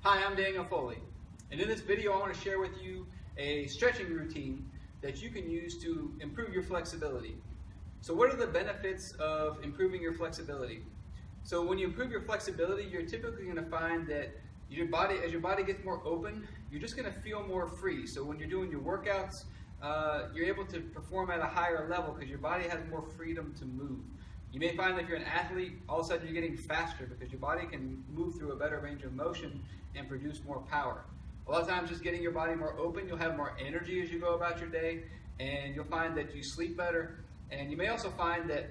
Hi, I'm Daniel Foley, and in this video I want to share with you a stretching routine that you can use to improve your flexibility. So what are the benefits of improving your flexibility? So when you improve your flexibility, you're typically going to find that as your body gets more open, you're just going to feel more free. So when you're doing your workouts, you're able to perform at a higher level because your body has more freedom to move. You may find that if you're an athlete, all of a sudden you're getting faster because your body can move through a better range of motion and produce more power. A lot of times just getting your body more open, you'll have more energy as you go about your day, and you'll find that you sleep better. And you may also find that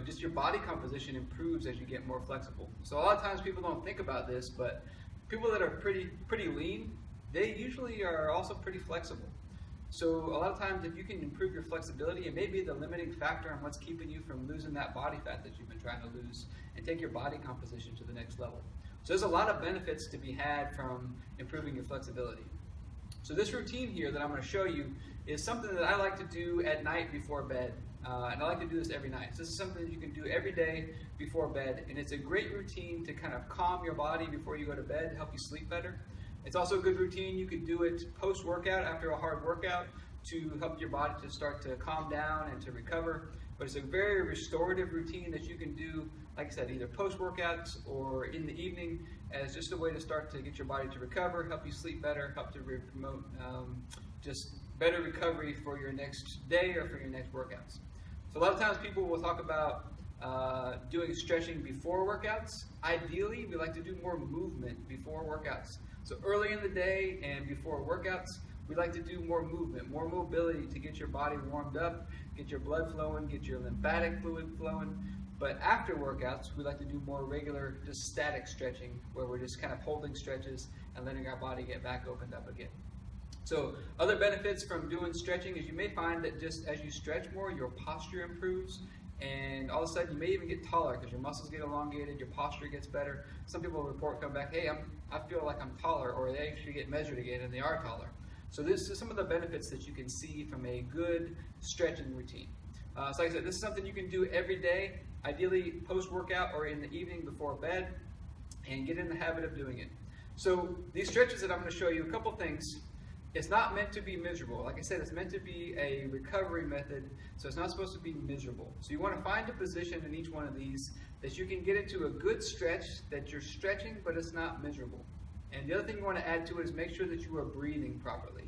just your body composition improves as you get more flexible. So a lot of times people don't think about this, but people that are pretty lean, they usually are also pretty flexible. So a lot of times if you can improve your flexibility, it may be the limiting factor on what's keeping you from losing that body fat that you've been trying to lose and take your body composition to the next level. So there's a lot of benefits to be had from improving your flexibility. So this routine here that I'm going to show you is something that I like to do at night before bed. And I like to do this every night. So this is something that you can do every day before bed. And it's a great routine to kind of calm your body before you go to bed, to help you sleep better. It's also a good routine. You could do it post-workout, after a hard workout, to help your body to start to calm down and to recover. But it's a very restorative routine that you can do, like I said, either post-workouts or in the evening, as just a way to start to get your body to recover, help you sleep better, help to promote just better recovery for your next day or for your next workouts. So a lot of times people will talk about doing stretching before workouts. Ideally, we like to do more movement before workouts. So early in the day and before workouts, we like to do more movement, more mobility to get your body warmed up, get your blood flowing, get your lymphatic fluid flowing. But after workouts, we like to do more regular, just static stretching, where we're just kind of holding stretches and letting our body get back opened up again. So other benefits from doing stretching is you may find that just as you stretch more, your posture improves, and all of a sudden you may even get taller because your muscles get elongated, your posture gets better. Some people report come back, hey, I feel like I'm taller, or they actually get measured again and they are taller. So this is some of the benefits that you can see from a good stretching routine. So like I said, this is something you can do every day, ideally post-workout or in the evening before bed, and get in the habit of doing it. So these stretches that I'm going to show you, a couple things. It's not meant to be miserable. Like I said, it's meant to be a recovery method, so it's not supposed to be miserable. So you want to find a position in each one of these that you can get into a good stretch, that you're stretching, but it's not miserable. And the other thing you want to add to it is make sure that you are breathing properly.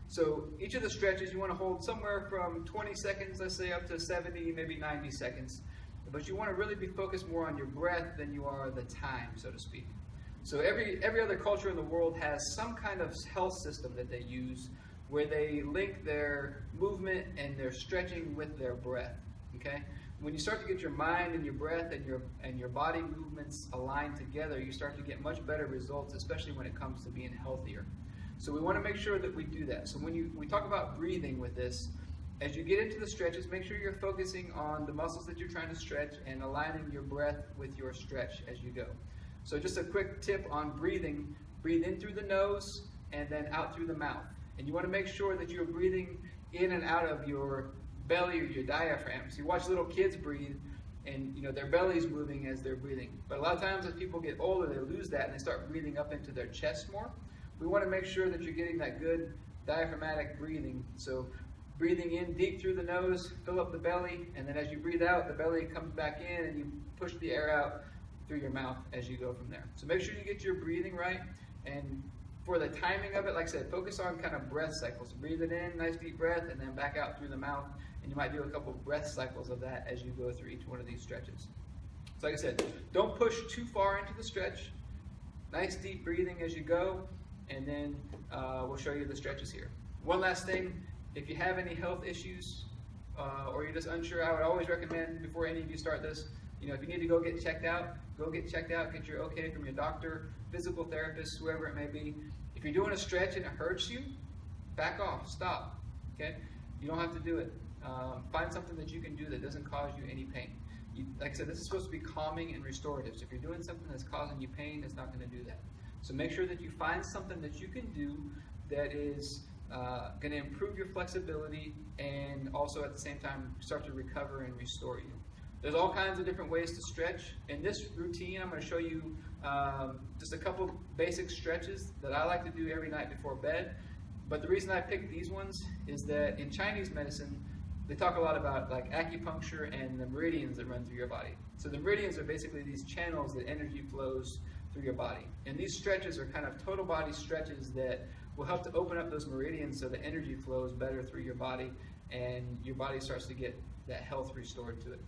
So each of the stretches you want to hold somewhere from 20 seconds, let's say, up to 70, maybe 90 seconds. But you want to really be focused more on your breath than you are the time, so to speak. So every other culture in the world has some kind of health system that they use where they link their movement and their stretching with their breath. Okay? When you start to get your mind and your breath and your body movements aligned together, you start to get much better results, especially when it comes to being healthier. So we want to make sure that we do that. So when we talk about breathing with this, as you get into the stretches, make sure you're focusing on the muscles that you're trying to stretch and aligning your breath with your stretch as you go. So just a quick tip on breathing: breathe in through the nose and then out through the mouth. And you want to make sure that you're breathing in and out of your belly or your diaphragm. So you watch little kids breathe and their belly's moving as they're breathing. But a lot of times as people get older, they lose that and they start breathing up into their chest more. We want to make sure that you're getting that good diaphragmatic breathing. So breathing in deep through the nose, fill up the belly, and then as you breathe out, the belly comes back in and you push the air out through your mouth as you go from there. So make sure you get your breathing right, and for the timing of it, like I said, focus on kind of breath cycles. Breathe it in, nice deep breath, and then back out through the mouth, and you might do a couple breath cycles of that as you go through each one of these stretches. So like I said, don't push too far into the stretch. Nice deep breathing as you go, and then we'll show you the stretches here. One last thing, if you have any health issues or you're just unsure, I would always recommend before any of you start this, if you need to go get checked out, get your okay from your doctor, physical therapist, whoever it may be. If you're doing a stretch and it hurts you, back off, stop, okay? You don't have to do it. Find something that you can do that doesn't cause you any pain. Like I said, this is supposed to be calming and restorative. So if you're doing something that's causing you pain, it's not going to do that. So make sure that you find something that you can do that is going to improve your flexibility and also at the same time start to recover and restore you. There's all kinds of different ways to stretch. In this routine, I'm going to show you just a couple basic stretches that I like to do every night before bed. But the reason I picked these ones is that in Chinese medicine, they talk a lot about like acupuncture and the meridians that run through your body. So the meridians are basically these channels that energy flows through your body. And these stretches are kind of total body stretches that will help to open up those meridians so the energy flows better through your body and your body starts to get that health restored to it.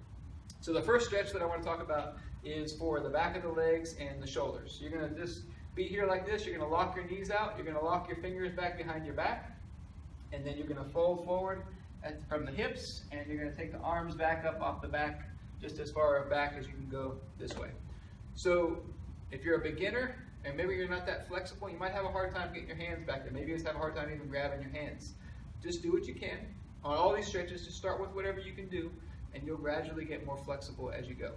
So the first stretch that I want to talk about is for the back of the legs and the shoulders. You're going to just be here like this. You're going to lock your knees out. You're going to lock your fingers back behind your back. And then you're going to fold forward from the hips. And you're going to take the arms back up off the back, just as far back as you can go this way. So if you're a beginner, and maybe you're not that flexible, you might have a hard time getting your hands back there. Maybe you just have a hard time even grabbing your hands. Just do what you can. On all these stretches, just start with whatever you can do, and you'll gradually get more flexible as you go.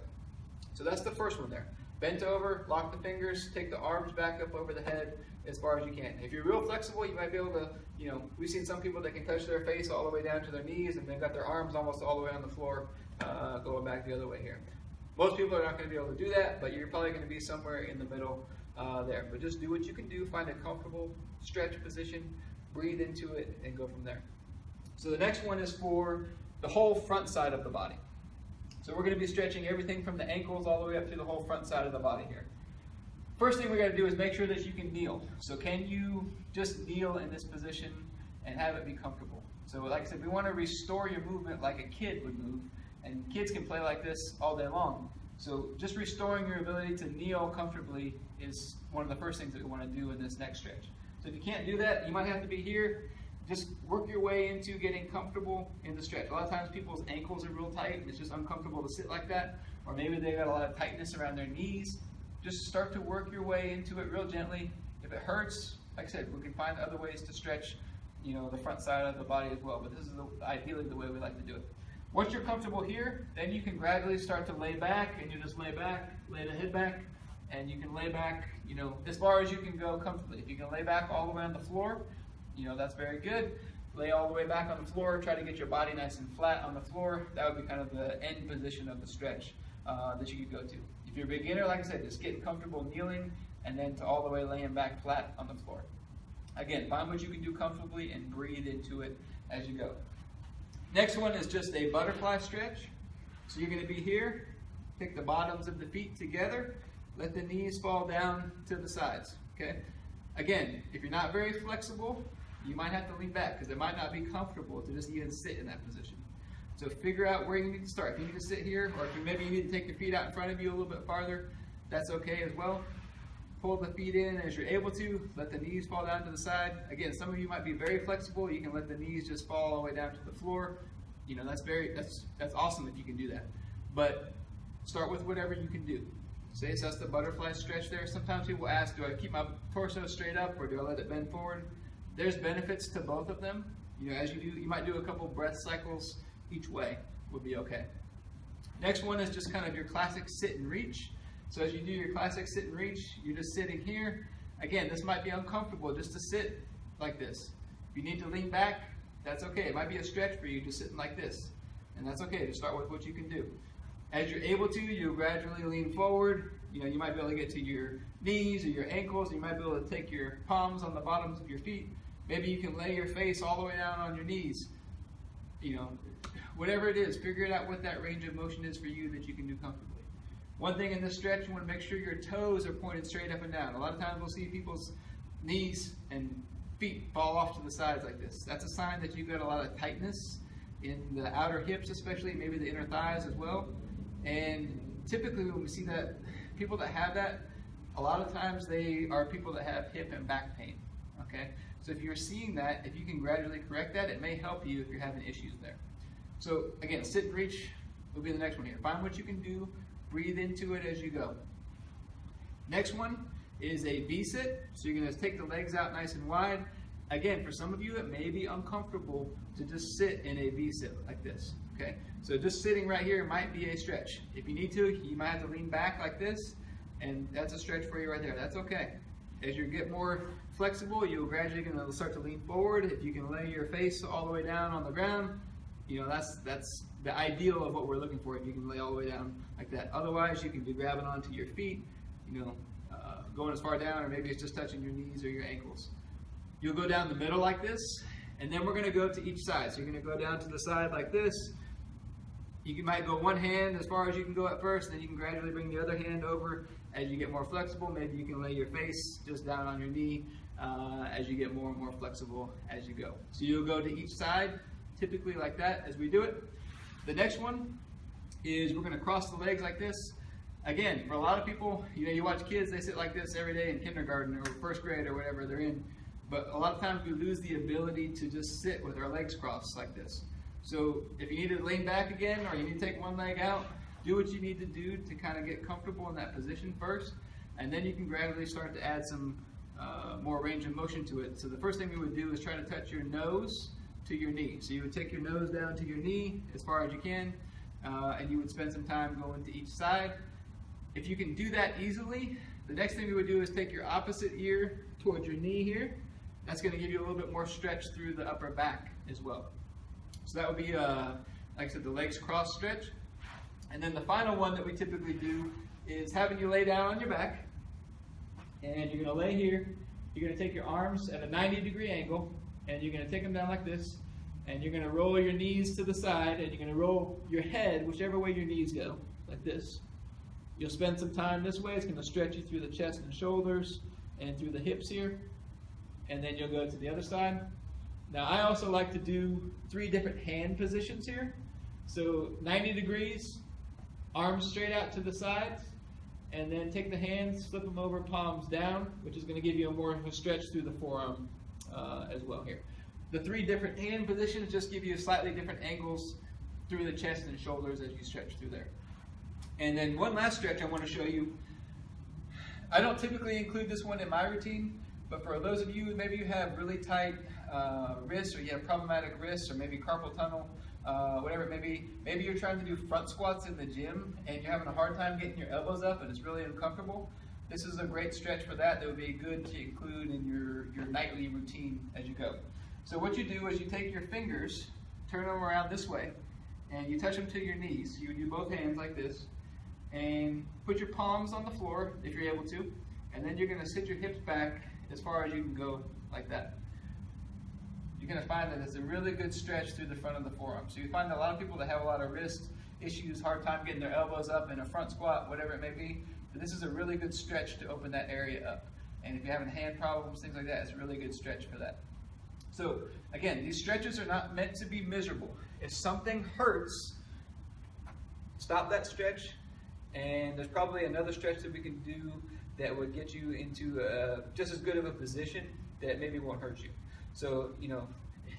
So that's the first one there. Bent over, lock the fingers, take the arms back up over the head as far as you can. If you're real flexible, you might be able to, we've seen some people that can touch their face all the way down to their knees, and they've got their arms almost all the way on the floor, going back the other way here. Most people are not going to be able to do that, but you're probably going to be somewhere in the middle there. But just do what you can do, find a comfortable stretch position, breathe into it, and go from there. So the next one is for the whole front side of the body. So we're going to be stretching everything from the ankles all the way up to the whole front side of the body here. First thing we got to do is make sure that you can kneel. So can you just kneel in this position and have it be comfortable? So like I said, we want to restore your movement like a kid would move, and kids can play like this all day long. So just restoring your ability to kneel comfortably is one of the first things that we want to do in this next stretch. So if you can't do that, you might have to be here. Just work your way into getting comfortable in the stretch. A lot of times people's ankles are real tight and it's just uncomfortable to sit like that. Or maybe they got a lot of tightness around their knees. Just start to work your way into it real gently. If it hurts, like I said, we can find other ways to stretch, the front side of the body as well. But this is ideally the way we like to do it. Once you're comfortable here, then you can gradually start to lay back, and you just lay back, lay the head back, and you can lay back, as far as you can go comfortably. If you can lay back all the way on the floor, that's very good. Lay all the way back on the floor, try to get your body nice and flat on the floor. That would be kind of the end position of the stretch that you could go to. If you're a beginner, like I said, just get comfortable kneeling and then to all the way laying back flat on the floor. Again, find what you can do comfortably and breathe into it as you go. Next one is just a butterfly stretch. So you're going to be here, pick the bottoms of the feet together, let the knees fall down to the sides, okay? Again, if you're not very flexible, you might have to lean back because it might not be comfortable to just even sit in that position. So figure out where you need to start. If you need to sit here, or if maybe you need to take your feet out in front of you a little bit farther, that's okay as well. Pull the feet in as you're able to. Let the knees fall down to the side. Again, some of you might be very flexible. You can let the knees just fall all the way down to the floor. That's awesome if you can do that. But start with whatever you can do. So that's the butterfly stretch there. Sometimes people ask, do I keep my torso straight up or do I let it bend forward? There's benefits to both of them. As you do, you might do a couple breath cycles each way would be okay. Next one is just kind of your classic sit and reach. So as you do your classic sit and reach, you're just sitting here. Again, this might be uncomfortable just to sit like this. If you need to lean back, that's okay. It might be a stretch for you just sitting like this. And that's okay. Just start with what you can do. As you're able to, you'll gradually lean forward. You might be able to get to your knees or your ankles. You might be able to take your palms on the bottoms of your feet. Maybe you can lay your face all the way down on your knees. Whatever it is, figure it out what that range of motion is for you that you can do comfortably. One thing in this stretch, you want to make sure your toes are pointed straight up and down. A lot of times we'll see people's knees and feet fall off to the sides like this. That's a sign that you've got a lot of tightness in the outer hips, especially maybe the inner thighs as well. And typically when we see that, people that have that, a lot of times they are people that have hip and back pain, okay? So if you're seeing that, if you can gradually correct that, it may help you if you're having issues there. So again, sit and reach will be the next one here. Find what you can do, breathe into it as you go. Next one is a V-sit. So you're gonna take the legs out nice and wide. Again, for some of you, it may be uncomfortable to just sit in a V-sit like this, okay? So just sitting right here might be a stretch. If you need to, you might have to lean back like this, and that's a stretch for you right there. That's okay. As you get more flexible, you'll gradually gonna start to lean forward. If you can lay your face all the way down on the ground, You know, that's the ideal of what we're looking for. If you can lay all the way down like that. Otherwise, you can be grabbing onto your feet, you know, going as far down, or maybe it's just touching your knees or your ankles. You'll go down the middle like this, and then we're going to go to each side. So you're going to go down to the side like this. You might go one hand as far as you can go at first, then you can gradually bring the other hand over as you get more flexible. Maybe you can lay your face just down on your knee as you get more and more flexible as you go. So you'll go to each side, typically like that as we do it. The next one is we're going to cross the legs like this. Again, for a lot of people, you know, you watch kids, they sit like this every day in kindergarten or first grade or whatever they're in. But a lot of times we lose the ability to just sit with our legs crossed like this. So if you need to lean back again, or you need to take one leg out, do what you need to do to kind of get comfortable in that position first, and then you can gradually start to add some more range of motion to it. So the first thing we would do is try to touch your nose to your knee. So you would take your nose down to your knee as far as you can, and you would spend some time going to each side. If you can do that easily, the next thing we would do is take your opposite ear towards your knee here. That's going to give you a little bit more stretch through the upper back as well. So that would be, like I said, the legs cross stretch. And then the final one that we typically do is having you lay down on your back. And you're going to lay here. You're going to take your arms at a 90-degree angle, and you're going to take them down like this. And you're going to roll your knees to the side, and you're going to roll your head whichever way your knees go, like this. You'll spend some time this way. It's going to stretch you through the chest and shoulders and through the hips here. And then you'll go to the other side. Now I also like to do 3 different hand positions here. So 90 degrees, arms straight out to the sides, and then take the hands, flip them over, palms down, which is going to give you more of a stretch through the forearm as well here. The 3 different hand positions just give you slightly different angles through the chest and shoulders as you stretch through there. And then one last stretch I want to show you. I don't typically include this one in my routine, but for those of you, maybe you have really tight wrists, or you have problematic wrists, or maybe carpal tunnel, whatever it may be. Maybe you're trying to do front squats in the gym and you're having a hard time getting your elbows up and it's really uncomfortable. This is a great stretch for that. That would be good to include in your nightly routine as you go. So what you do is you take your fingers, turn them around this way, and you touch them to your knees. You would do both hands like this, and put your palms on the floor if you're able to, and then you're going to sit your hips back as far as you can go like that. You're going to find that it's a really good stretch through the front of the forearm. So you find that a lot of people that have a lot of wrist issues, hard time getting their elbows up in a front squat, whatever it may be, this is a really good stretch to open that area up. And if you're having hand problems, things like that, it's a really good stretch for that. So again, these stretches are not meant to be miserable. If something hurts, stop that stretch, and there's probably another stretch that we can do that would get you into just as good of a position that maybe won't hurt you. So, you know,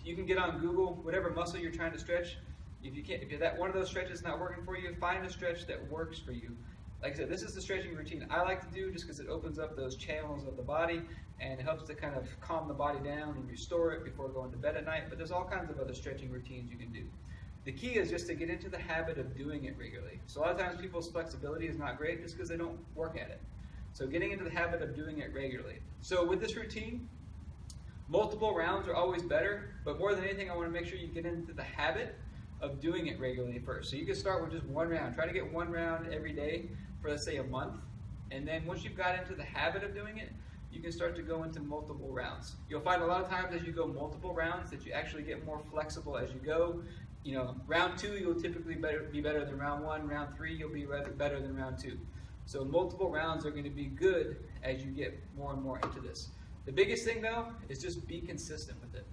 you can get on Google, whatever muscle you're trying to stretch. If that one of those stretches not working for you, find a stretch that works for you. Like I said, this is the stretching routine I like to do just because it opens up those channels of the body and it helps to kind of calm the body down and restore it before going to bed at night. But there's all kinds of other stretching routines you can do. The key is just to get into the habit of doing it regularly. So a lot of times people's flexibility is not great just because they don't work at it. So getting into the habit of doing it regularly. So with this routine, multiple rounds are always better, but more than anything, I want to make sure you get into the habit of doing it regularly first. So you can start with just 1 round. Try to get 1 round every day for, let's say, a month. And then once you've got into the habit of doing it, you can start to go into multiple rounds. You'll find a lot of times as you go multiple rounds that you actually get more flexible as you go. You know, round 2, you'll typically be better than round 1. Round 3, you'll be better than round 2. So multiple rounds are going to be good as you get more and more into this. The biggest thing, though, is just be consistent with it.